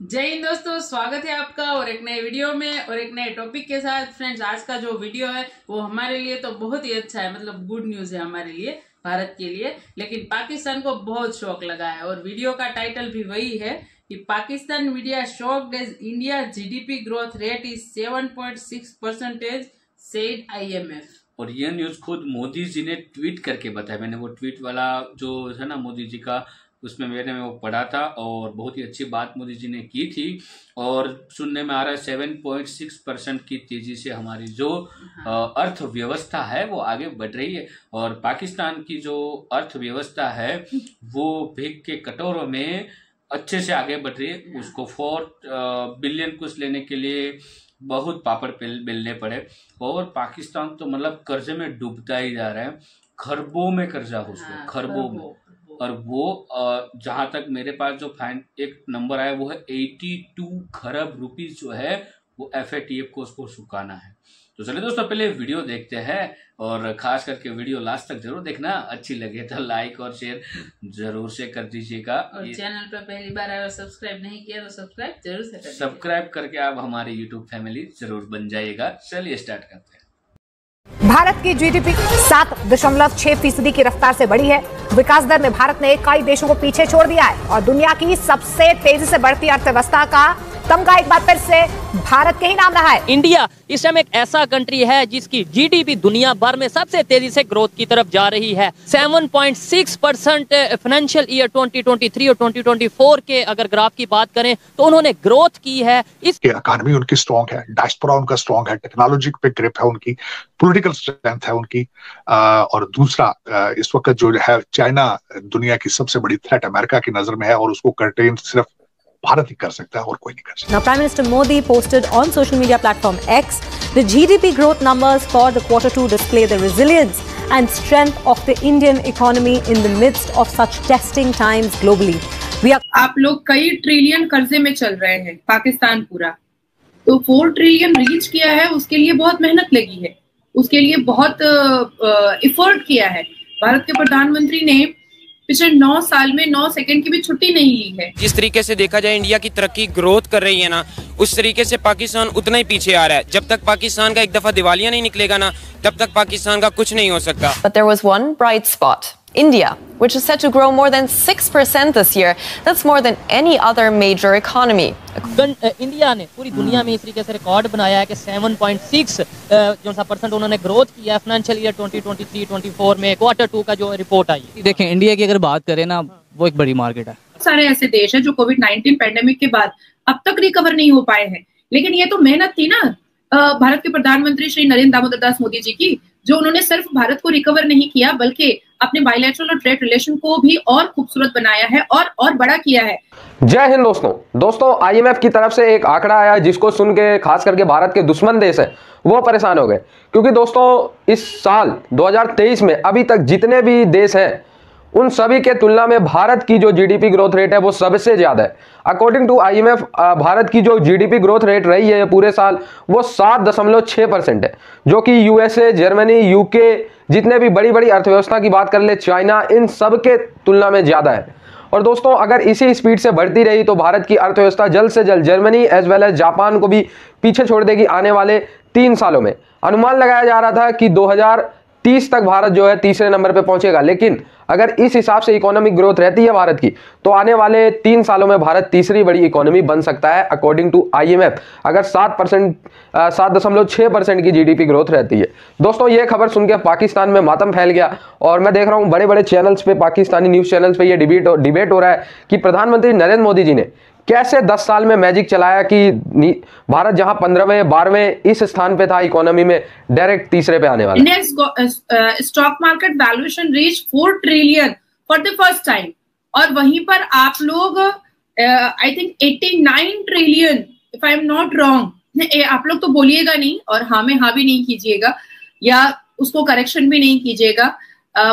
जय हिंद दोस्तों, स्वागत है आपका और एक नए वीडियो में और एक नए टॉपिक के साथ। फ्रेंड्स, आज का जो वीडियो है वो हमारे लिए तो बहुत ही अच्छा है, मतलब गुड न्यूज है हमारे लिए, भारत के लिए। लेकिन पाकिस्तान को बहुत शौक लगा है और वीडियो का टाइटल भी वही है कि Pakistan media shocked as India GDP growth rate is 7.6%, said IMF। और ये न्यूज खुद मोदी जी ने ट्वीट करके बताया। मैंने वो ट्वीट वाला जो है ना मोदी जी का, उसमें मैंने वो पढ़ा था और बहुत ही अच्छी बात मोदी जी ने की थी। और सुनने में आ रहा है 7.6% की तेजी से हमारी जो अर्थव्यवस्था है वो आगे बढ़ रही है। और पाकिस्तान की जो अर्थव्यवस्था है वो भीख के कटोरों में अच्छे से आगे बढ़ रही है। उसको 4 बिलियन कुछ लेने के लिए बहुत पापड़ बेलने पड़े और पाकिस्तान तो मतलब कर्जे में डूबता ही जा रहा है। खरबों में कर्जा हो उसमें, खरबों में। और वो जहां तक मेरे पास जो एक नंबर आया वो है 82 खरब रुपीज जो है वो FATF को उसको चुकाना है। तो चलिए दोस्तों, पहले वीडियो देखते हैं और खास करके वीडियो लास्ट तक जरूर देखना। अच्छी लगे तो लाइक और शेयर जरूर से कर दीजिएगा। और चैनल पर पहली बार आए और सब्सक्राइब नहीं किया तो सब्सक्राइब जरूर से कर सब्सक्राइब करके आप हमारे यूट्यूब फैमिली जरूर बन जाइएगा। चलिए स्टार्ट करते हैं। भारत की जीडीपी 7.6% की रफ्तार से बढ़ी है। विकास दर में भारत ने कई देशों को पीछे छोड़ दिया है और दुनिया की सबसे तेजी से बढ़ती अर्थव्यवस्था का तमगा एक बार फिर से भारत के ही नाम रहा है। इंडिया इस टाइम एक ऐसा कंट्री है जिसकी जीडीपी दुनिया भर में सबसे तेजी से ग्रोथ की तरफ जा रही है। 7.6% फाइनेंशियल ईयर 2023 और 2024 के अगर ग्राफ की बात करें तो उन्होंने ग्रोथ की है। इस इकोनॉमी उनकी स्ट्रॉन्ग है, डायस्पोरा उनका स्ट्रॉन्ग है, टेक्नोलॉजी पे ग्रिप है उनकी, पॉलिटिकल स्ट्रेंथ है उनकी। और दूसरा, इस वक्त जो है चाइना दुनिया की सबसे बड़ी थ्रेट अमेरिका की नजर में है और उसको कंटेन सिर्फ भारत ही कर सकता है और कोई नहीं कर सकता। Now, Prime Minister Modi posted on social media platform X the GDP growth numbers for the Q2 display the resilience and strength of the Indian economy in the midst of such testing times globally. आप लोग कई trillion कर्जे में चल रहे हैं, पाकिस्तान पूरा तो 4 ट्रिलियन रीच किया है। उसके लिए बहुत मेहनत लगी है, उसके लिए बहुत एफर्ट किया है। भारत के प्रधानमंत्री ने पिछले 9 साल में 9 सेकंड की भी छुट्टी नहीं ली है। जिस तरीके से देखा जाए इंडिया की तरक्की ग्रोथ कर रही है ना, उस तरीके से पाकिस्तान उतना ही पीछे आ रहा है। जब तक पाकिस्तान का एक दफा दिवालिया नहीं निकलेगा ना, तब तक पाकिस्तान का कुछ नहीं हो सकता। But there was one bright spot. India, which is set to grow more than 6% this year. That's more than any other major economy. India ने पूरी दुनिया में इस तरीके से रिकॉर्ड बनाया है कि 7.6% उन्होंने ग्रोथ किया है फाइनेंशियल ईयर 2023-24 में। Q2 का जो रिपोर्ट आई, देखें इंडिया की अगर बात करें ना, वो एक बड़ी मार्केट है। सारे ऐसे देश हैं जो कोविड-19 पैंडेमिक के बाद अब तक रिकवर नहीं हो पाए हैं। लेकिन ये तो मेहनत थी ना भारत के प्रधानमंत्री श्री नरेंद्र दामोदर दास मोदी जी की, जो उन्होंने सिर्फ भारत को रिकवर नहीं किया बल्कि अपने बायलैटरल और ट्रेड रिलेशन को भी और खूबसूरत बनाया है और बड़ा किया है। जय हिंद दोस्तों, IMF की तरफ से एक आंकड़ा आया जिसको सुन के खास करके भारत के दुश्मन देश हैं वो परेशान हो गए। क्योंकि दोस्तों इस साल 2023 में अभी तक जितने भी देश हैं उन सभी के तुलना में भारत की जो जीडीपी ग्रोथ रेट है वो सबसे ज्यादा है। अकॉर्डिंग टू IMF भारत की जो जीडीपी ग्रोथ रेट रही है पूरे साल वो 7.6% है, जो कि USA, जर्मनी, UK जितने भी बड़ी बड़ी अर्थव्यवस्था की बात कर ले, चाइना, इन सब के तुलना में ज्यादा है। और दोस्तों अगर इसी स्पीड से बढ़ती रही तो भारत की अर्थव्यवस्था जल्द से जल्द Germany as well as Japan को भी पीछे छोड़ देगी आने वाले 3 सालों में। अनुमान लगाया जा रहा था कि 2030 तक भारत जो है तीसरे नंबर पे पहुंचेगा, लेकिन अगर इस हिसाब से इकोनॉमिक ग्रोथ रहती है भारत की तो आने वाले 3 सालों में भारत तीसरी बड़ी इकोनॉमी बन सकता है अकॉर्डिंग टू IMF, अगर 7.6% की जीडीपी ग्रोथ रहती है। दोस्तों ये खबर सुन के पाकिस्तान में मातम फैल गया और मैं देख रहा हूं बड़े बड़े चैनल्स पे, पाकिस्तानी न्यूज चैनल्स पे ये डिबेट हो रहा है कि प्रधानमंत्री नरेंद्र मोदी जी ने कैसे 10 साल में मैजिक चलाया कि भारत जहां 15वें 12वें इस स्थान पे था इकोनॉमी में, डायरेक्ट तीसरे पे आने वाला। Indian stock market valuation reach 4 trillion for the first time और वहीं पर आप लोग I think 89 trillion if I am not wrong. आप लोग तो बोलिएगा नहीं और हाँ में हाँ भी नहीं कीजिएगा या उसको करेक्शन भी नहीं कीजिएगा।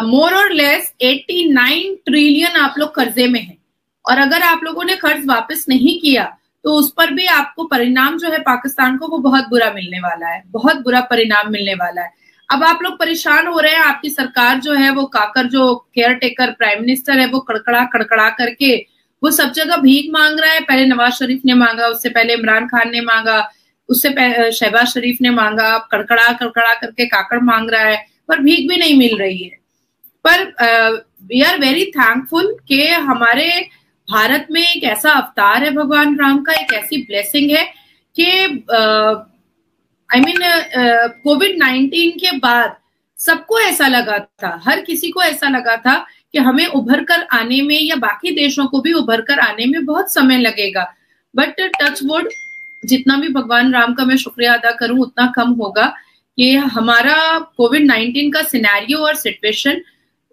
मोर और लेस 89 ट्रिलियन आप लोग कर्जे में हैं और अगर आप लोगों ने कर्ज वापस नहीं किया तो उस पर भी आपको परिणाम जो है पाकिस्तान को वो बहुत बुरा मिलने वाला है, बहुत बुरा परिणाम मिलने वाला है। अब आप लोग परेशान हो रहे हैं, आपकी सरकार जो है वो काकर जो केयर टेकर प्राइम मिनिस्टर है वो कड़कड़ा करके वो सब जगह भीख मांग रहा है। पहले नवाज शरीफ ने मांगा, उससे पहले इमरान खान ने मांगा, उससे शहबाज शरीफ ने मांगा, कड़कड़ा करके काकड़ मांग रहा है, पर भीख भी नहीं मिल रही है। पर वी आर वेरी थैंकफुल कि हमारे भारत में एक ऐसा अवतार है भगवान राम का, एक ऐसी ब्लेसिंग है कि कोविड-19 के बाद सबको ऐसा लगा था, हर किसी को ऐसा लगा था कि हमें उभर कर आने में या बाकी देशों को भी उभर कर आने में बहुत समय लगेगा। बट टच वुड, जितना भी भगवान राम का मैं शुक्रिया अदा करूं उतना कम होगा कि हमारा कोविड-19 का सिनेरियो और सिचुएशन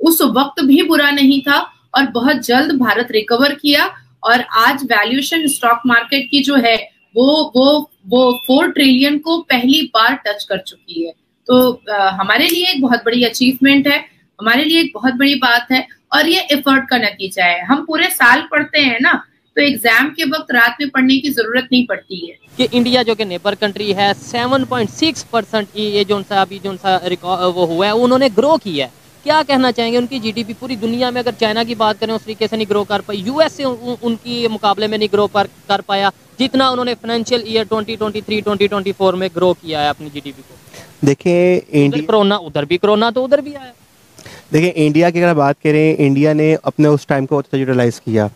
उस वक्त भी बुरा नहीं था और बहुत जल्द भारत रिकवर किया और आज वैल्यूएशन स्टॉक मार्केट की जो है वो 4 ट्रिलियन को पहली बार टच कर चुकी है। तो हमारे लिए एक बहुत बड़ी अचीवमेंट है, हमारे लिए एक बहुत बड़ी बात है और ये एफर्ट का नतीजा है। हम पूरे साल पढ़ते हैं ना, तो एग्जाम के वक्त रात में पढ़ने की जरूरत नहीं पड़ती है। कि इंडिया जो कि नेबर कंट्री है 7.6% ये जो सा अभी जो सा वो हुआ है उन्होंने ग्रो किया है। क्या कहना चाहेंगे? उनकी जीडीपी पूरी दुनिया में अगर चाइना की बात करें उस तरीके से नहीं ग्रो कर पाई, यूएस से उनकी मुकाबले में नहीं ग्रो कर पाया जितना उन्होंने फाइनेंशियल ईयर 2023-2024 में ग्रो किया है अपनी जीडीपी को। देखिए इंडिया कोरोना उधर भी कोरोना तो उधर भी आया। देखिए इंडिया की अगर बात करें, इंडिया ने अपने उस टाइम को अच्छा यूटिलाइज किया,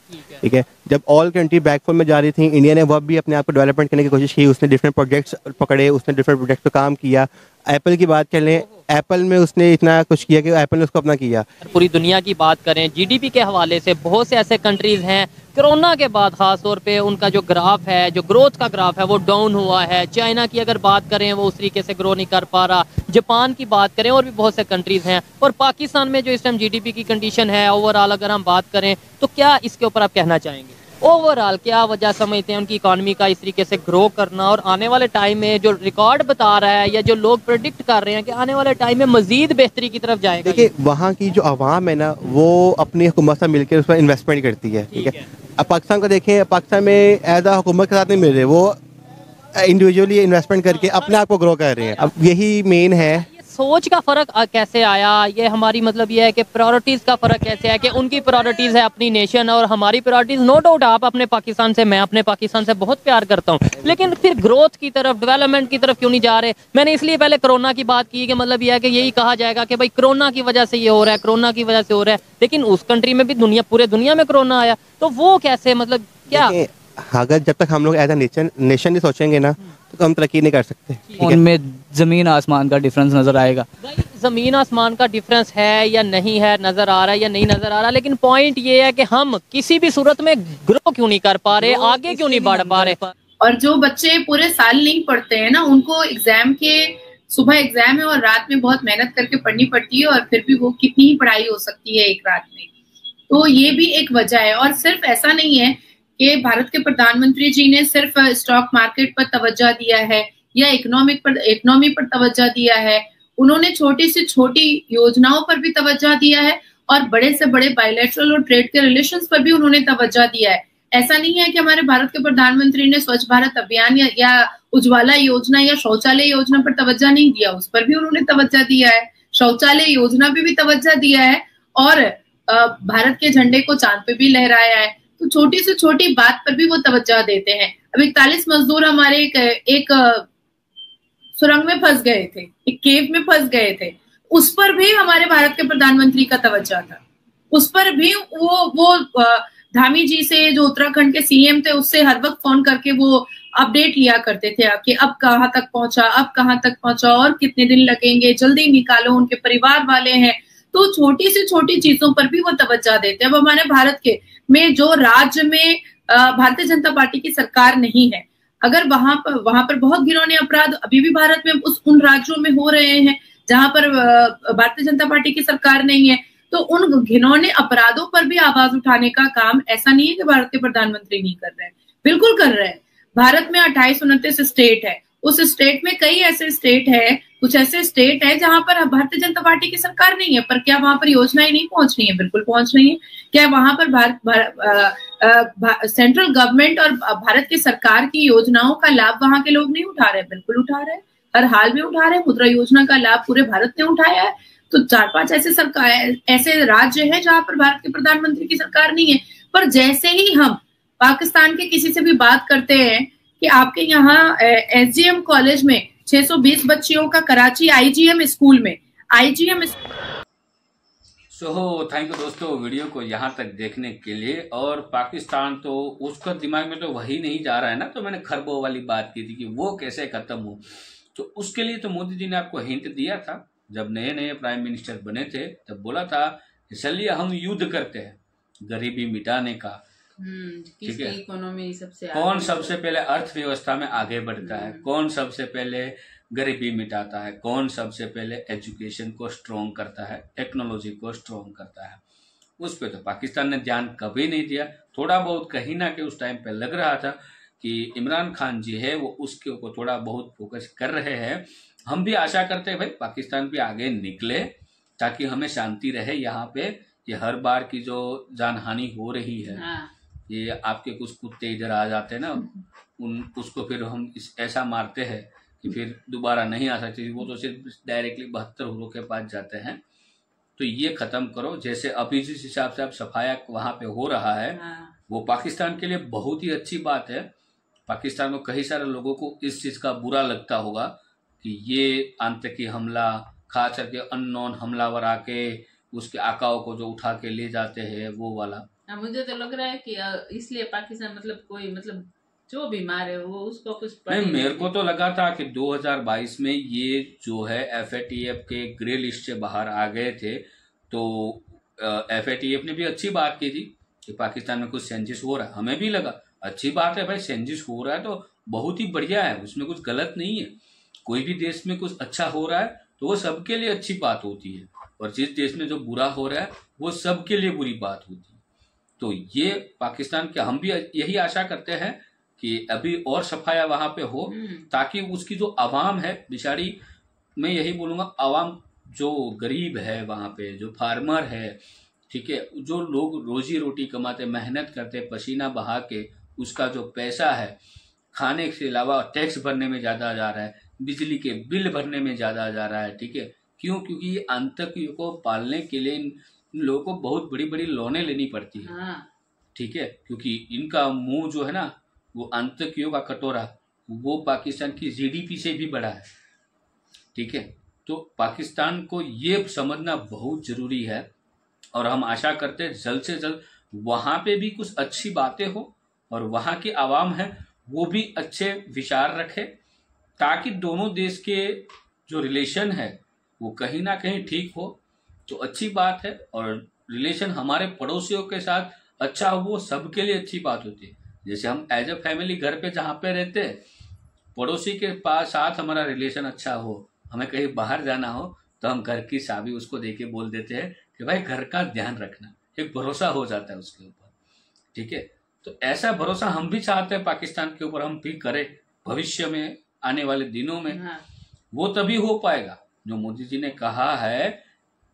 ठीक है। जब ऑल कंट्री बैकफुल में जा रही थी, इंडिया ने वह भी अपने आप को डेवलपमेंट करने की कोशिश की, उसने डिफरेंट प्रोजेक्ट्स पकड़े, उसने डिफरेंट प्रोजेक्ट पे काम किया। एप्पल की बात कर लें, एप्पल में उसने इतना कुछ किया कि एप्पल ने उसको अपना किया। पूरी दुनिया की बात करें जीडीपी के हवाले से बहुत से ऐसे कंट्रीज हैं कोरोना के बाद खास तौर पे उनका जो ग्राफ है, जो ग्रोथ का ग्राफ है वो डाउन हुआ है। चाइना की अगर बात करें वो उस तरीके से ग्रो नहीं कर पा रहा, जापान की बात करें और भी बहुत से कंट्रीज हैं। और पाकिस्तान में जो इस टाइम जीडीपी की कंडीशन है ओवरऑल अगर हम बात करें तो क्या इसके ऊपर आप कहना चाहेंगे? ओवरऑल क्या वजह समझते हैं उनकी इकॉनमी का इस तरीके से ग्रो करना और आने वाले टाइम में जो रिकॉर्ड बता रहा है या जो लोग प्रेडिक्ट कर रहे हैं कि आने वाले टाइम में मजीद बेहतरी की तरफ जाएगा? देखिए वहाँ की जो आवाम है ना, वो अपनी हुकूमत से मिलकर उस पर इन्वेस्टमेंट करती है, ठीक है। अब पाकिस्तान को देखें, पाकिस्तान में एज आ हुकूमत के साथ नहीं मिल रहे, वो इंडिविजुअली इन्वेस्टमेंट करके अपने आप को ग्रो कर रहे हैं। अब यही मेन है। सोच का फर्क कैसे आया? ये हमारी मतलब ये है कि प्रायोरिटीज का फर्क कैसे है कि उनकी प्रायोरिटीज है अपनी नेशन और हमारी प्रायोरिटीज नो डाउट आप अपने पाकिस्तान से, मैं अपने पाकिस्तान से बहुत प्यार करता हूँ, लेकिन फिर ग्रोथ की तरफ, डेवलपमेंट की तरफ क्यों नहीं जा रहे? मैंने इसलिए पहले कोरोना की बात की कि मतलब यह है कि यही कहा जाएगा कि भाई कोरोना की वजह से ये हो रहा है, कोरोना की वजह से हो रहा है, लेकिन उस कंट्री में भी पूरे दुनिया में कोरोना आया, तो वो कैसे मतलब क्या? अगर जब तक हम लोग एज अ नेशन नहीं सोचेंगे ना तो हम तरक्की नहीं कर सकते। उनमें जमीन आसमान का डिफरेंस नजर आएगा। जमीन आसमान का डिफरेंस है या नहीं है, नजर आ रहा है या नहीं नजर आ रहा, लेकिन पॉइंट ये है कि हम किसी भी सूरत में ग्रो क्यों नहीं कर पा रहे, आगे क्यों नहीं बढ़ पा रहे। और जो बच्चे पूरे साल नहीं पढ़ते हैं ना, उनको एग्जाम के सुबह एग्जाम है और रात में बहुत मेहनत करके पढ़नी पड़ती है और फिर भी वो कितनी ही पढ़ाई हो सकती है एक रात में। तो ये भी एक वजह है। और सिर्फ ऐसा नहीं है कि भारत के प्रधानमंत्री जी ने सिर्फ स्टॉक मार्केट पर तवज्जो दिया है या इकोनॉमी पर तवज्जो दिया है, उन्होंने छोटी से छोटी योजनाओं पर भी तवज्जो दिया है और बड़े से बड़े बायलैटरल और ट्रेड के रिलेशंस पर भी उन्होंने तवज्जो दिया है। ऐसा नहीं है कि हमारे भारत के प्रधानमंत्री ने स्वच्छ भारत अभियान या उज्ज्वला योजना या शौचालय योजना पर तवज्जो नहीं दिया, उस पर भी उन्होंने तवज्जो दिया है। शौचालय योजना पे भी तवज्जो दिया है और भारत के झंडे को चांद पे भी लहराया है। तो छोटी से छोटी बात पर भी वो तवज्जो देते हैं। अब 41 मजदूर हमारे एक सुरंग में फंस गए थे, एक केव में फंस गए थे, उस पर भी हमारे भारत के प्रधानमंत्री का तवज्जो था। उस पर भी वो धामी जी से, जो उत्तराखंड के सीएम थे, उससे हर वक्त फोन करके वो अपडेट लिया करते थे कि अब कहाँ तक पहुंचा और कितने दिन लगेंगे, जल्दी निकालो, उनके परिवार वाले हैं। तो छोटी से छोटी चीजों पर भी वो तवज्जो देते हैं। अब हमारे भारत के में जो राज्य में भारतीय जनता पार्टी की सरकार नहीं है, अगर वहां पर बहुत घिनौने अपराध अभी भी भारत में उन राज्यों में हो रहे हैं जहां पर भारतीय जनता पार्टी की सरकार नहीं है, तो उन घिनौने अपराधों पर भी आवाज उठाने का काम ऐसा नहीं है कि भारत के प्रधानमंत्री नहीं कर रहे हैं, बिल्कुल कर रहे हैं। भारत में 28-29 स्टेट है, उस स्टेट में कई ऐसे स्टेट है, कुछ ऐसे स्टेट है जहां पर भारतीय जनता पार्टी की सरकार नहीं है, पर क्या वहां पर योजनाएं नहीं पहुंच रही है? बिल्कुल पहुंच रही है। क्या वहां पर सेंट्रल गवर्नमेंट और भारत की सरकार की योजनाओं का लाभ वहां के लोग नहीं उठा रहे? बिल्कुल उठा रहे हैं, हर हाल में उठा रहे हैं। मुद्रा योजना का लाभ पूरे भारत ने उठाया है। तो 4-5 ऐसे राज्य है जहां पर भारत के प्रधानमंत्री की सरकार नहीं है, पर जैसे ही हम पाकिस्तान के किसी से भी बात करते हैं कि आपके यहाँ SGM कॉलेज में 620 बच्चियों का कराची IGM स्कूल में थैंक यू दोस्तों वीडियो को यहाँ तक देखने के लिए। और पाकिस्तान तो उसका दिमाग में तो वही नहीं जा रहा है ना, तो मैंने खरबों वाली बात की थी कि वो कैसे खत्म हो। तो उसके लिए तो मोदी जी ने आपको हिंट दिया था, जब नए नए प्राइम मिनिस्टर बने थे तब बोला था चलिए हम युद्ध करते हैं गरीबी मिटाने का। ठीक है, इकोनॉमी सबसे कौन सबसे पहले अर्थव्यवस्था में आगे बढ़ता है, कौन सबसे पहले गरीबी मिटाता है, कौन सबसे पहले एजुकेशन को स्ट्रॉन्ग करता है, टेक्नोलॉजी को स्ट्रॉन्ग करता है। उस पे तो पाकिस्तान ने ध्यान कभी नहीं दिया। थोड़ा बहुत कहीं ना कहीं उस टाइम पे लग रहा था कि इमरान खान जी है वो उसके ऊपर थोड़ा बहुत फोकस कर रहे हैं। हम भी आशा करते हैं भाई पाकिस्तान भी आगे निकले ताकि हमें शांति रहे यहाँ पे। ये हर बार की जो जानहानि हो रही है, ये आपके कुछ कुत्ते इधर आ जाते हैं ना, उसको फिर हम ऐसा मारते हैं कि फिर दोबारा नहीं आ सकती। वो तो सिर्फ डायरेक्टली 72 हुरों के पास जाते हैं। तो ये खत्म करो। जैसे अभी जिस हिसाब से अब सफाया वहां पे हो रहा है वो पाकिस्तान के लिए बहुत ही अच्छी बात है। पाकिस्तान में कई सारे लोगों को इस चीज का बुरा लगता होगा कि ये आतंकी हमला, खास करके अननोन हमलावर आके उसके आकाओं को जो उठा के ले जाते हैं वो वाला। मुझे तो लग रहा है कि इसलिए पाकिस्तान कोई जो बीमार है वो उसको कुछ नहीं। मेरे को तो लगा था कि 2022 में ये जो है FATF के ग्रे लिस्ट से बाहर आ गए थे, तो FATF ने भी अच्छी बात की थी कि पाकिस्तान में कुछ चेंजेस हो रहा है। हमें भी लगा अच्छी बात है भाई, चेंजेस हो रहा है तो बहुत ही बढ़िया है, उसमें कुछ गलत नहीं है। कोई भी देश में कुछ अच्छा हो रहा है तो वो सबके लिए अच्छी बात होती है, और जिस देश में जो बुरा हो रहा है वो सबके लिए बुरी बात होती है। तो ये पाकिस्तान के हम भी यही आशा करते हैं कि अभी और सफाया वहां पे हो, ताकि उसकी जो आवाम है बेचारी, मैं यही बोलूंगा आवाम जो गरीब है वहां पे, जो फार्मर है, ठीक है, जो लोग रोजी रोटी कमाते, मेहनत करते, पसीना बहा के उसका जो पैसा है खाने के अलावा टैक्स भरने में ज्यादा जा रहा है, बिजली के बिल भरने में ज्यादा जा रहा है। ठीक है, क्यों? क्योंकि ये आतंकियों को पालने के लिए इन लोगों को बहुत बड़ी बड़ी लोनें लेनी पड़ती है। ठीक है, क्योंकि इनका मुंह जो है ना, वो आतंकियों का कटोरा, वो पाकिस्तान की GDP से भी बड़ा है। ठीक है, तो पाकिस्तान को ये समझना बहुत जरूरी है, और हम आशा करते हैं जल्द से जल्द वहां पे भी कुछ अच्छी बातें हो और वहां की आवाम है वो भी अच्छे विचार रखे, ताकि दोनों देश के जो रिलेशन है वो कहीं ना कहीं ठीक हो तो अच्छी बात है। और रिलेशन हमारे पड़ोसियों के साथ अच्छा हो वो सबके लिए अच्छी बात होती है। जैसे हम एज ए फैमिली घर पे जहाँ पे रहते हैं, पड़ोसी के पास साथ हमारा रिलेशन अच्छा हो, हमें कहीं बाहर जाना हो तो हम घर की चाबी उसको देके बोल देते हैं कि भाई घर का ध्यान रखना, एक भरोसा हो जाता है उसके ऊपर। ठीक है, तो ऐसा भरोसा हम भी चाहते हैं पाकिस्तान के ऊपर हम भी करें भविष्य में, आने वाले दिनों में। वो तभी हो पाएगा जो मोदी जी ने कहा है,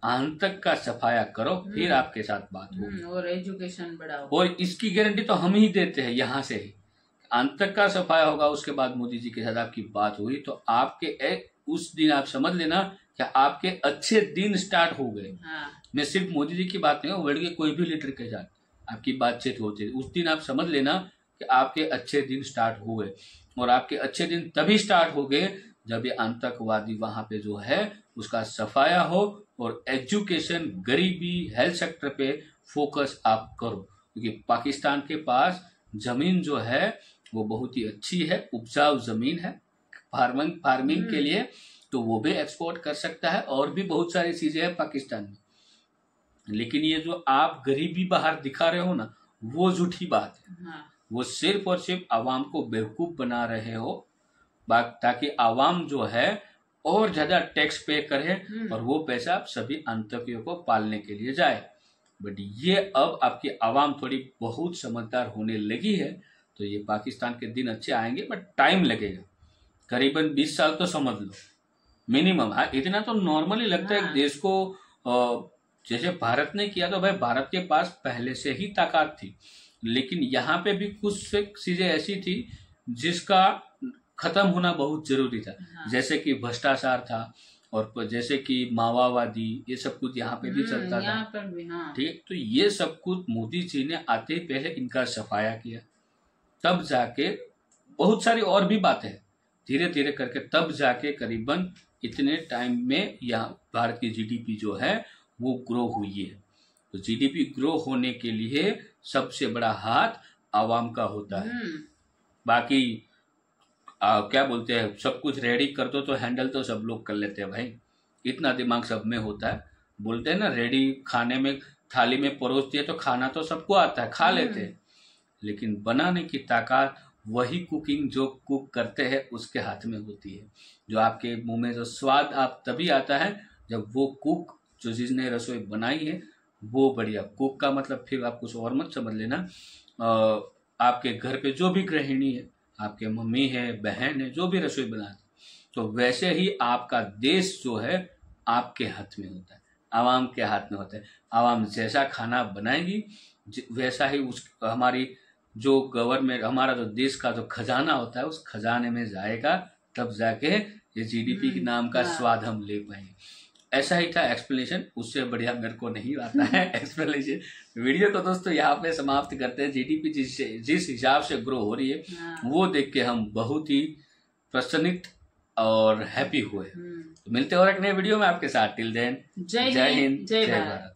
आतंक का सफाया करो फिर आपके साथ बात होगी, और एजुकेशन बढ़ाओ। और इसकी गारंटी तो हम ही देते हैं यहाँ से ही। आतंक का सफाया होगा, उसके बाद मोदी जी के साथ आपकी बात हुई तो आपके उस दिन आप समझ लेना कि आपके अच्छे दिन स्टार्ट हो गए। मैं सिर्फ मोदी जी की बात नहीं, वर्ल्ड के कोई भी लीडर के साथ आपकी बातचीत होती है, उस दिन आप समझ लेना कि आपके अच्छे दिन स्टार्ट हो गए। और आपके अच्छे दिन तभी स्टार्ट हो गए जब ये आतंकवादी वहां पे जो है उसका सफाया हो, और एजुकेशन, गरीबी, हेल्थ सेक्टर पे फोकस आप करो। क्योंकि पाकिस्तान के पास जमीन जो है वो बहुत ही अच्छी है, उपजाऊ जमीन है फार्मिंग के लिए, तो वो भी एक्सपोर्ट कर सकता है, और भी बहुत सारी चीजें हैं पाकिस्तान में। लेकिन ये जो आप गरीबी बाहर दिखा रहे हो ना, वो झूठी बात है। वो सिर्फ और सिर्फ आवाम को बेवकूफ बना रहे हो, ताकि आवाम जो है और ज्यादा टैक्स पे करे और वो पैसा सभी आतंकियों को पालने के लिए जाए। बट ये अब आपकी आवाम थोड़ी बहुत समझदार होने लगी है, तो ये पाकिस्तान के दिन अच्छे आएंगे, बट टाइम लगेगा, करीबन 20 साल तो समझ लो मिनिमम। हाँ, इतना तो नॉर्मली लगता है देश को, जैसे भारत ने किया तो भाई भारत के पास पहले से ही ताकत थी, लेकिन यहाँ पे भी कुछ चीजें ऐसी थी जिसका खत्म होना बहुत जरूरी था। जैसे कि भ्रष्टाचार था, और जैसे कि मावावादी ये सब कुछ यहाँ पे भी चलता था, यहाँ पर भी, हाँ। ठीक। तो ये सब कुछ मोदी जी ने आते ही पहले इनका सफाया किया, तब जाके बहुत सारी और भी बातें हैं, धीरे धीरे करके तब जाके करीबन इतने टाइम में यहाँ भारत की जीडीपी जो है वो ग्रो हुई है। तो जीडीपी ग्रो होने के लिए सबसे बड़ा हाथ आवाम का होता है। बाकी क्या बोलते हैं, सब कुछ रेडी कर दो तो हैंडल तो सब लोग कर लेते हैं भाई, इतना दिमाग सब में होता है। बोलते हैं ना, रेडी खाने में थाली में परोस दिए तो खाना तो सबको आता है, खा लेते हैं, लेकिन बनाने की ताकत वही कुकिंग जो कुक करते हैं उसके हाथ में होती है। जो आपके मुंह में जो स्वाद आप तभी आता है जब वो कुक जो जिसने रसोई बनाई है वो बढ़िया। कुक का मतलब फिर आप कुछ और मत समझ लेना, आपके घर पे जो भी गृहिणी है, आपके मम्मी है, बहन है, जो भी रसोई बनाती, तो वैसे ही आपका देश जो है आपके हाथ में होता है, आवाम के हाथ में होता है। आवाम जैसा खाना बनाएगी वैसा ही उस हमारी जो गवर्नमेंट, हमारा जो देश का जो खजाना होता है उस खजाने में जाएगा, तब जाके ये जीडीपी के नाम का स्वाद हम ले पाएंगे। ऐसा ही था एक्सप्लेनेशन, उससे बढ़िया मेरे को नहीं आता है एक्सप्लेनेशन। वीडियो को दोस्तों यहाँ पे समाप्त करते हैं। जीडीपी जिस हिसाब से ग्रो हो रही है वो देख के हम बहुत ही प्रसन्नित और हैप्पी हुए। तो मिलते हैं और एक नए वीडियो में आपके साथ। टिल देन, जय हिंद, जय भारत।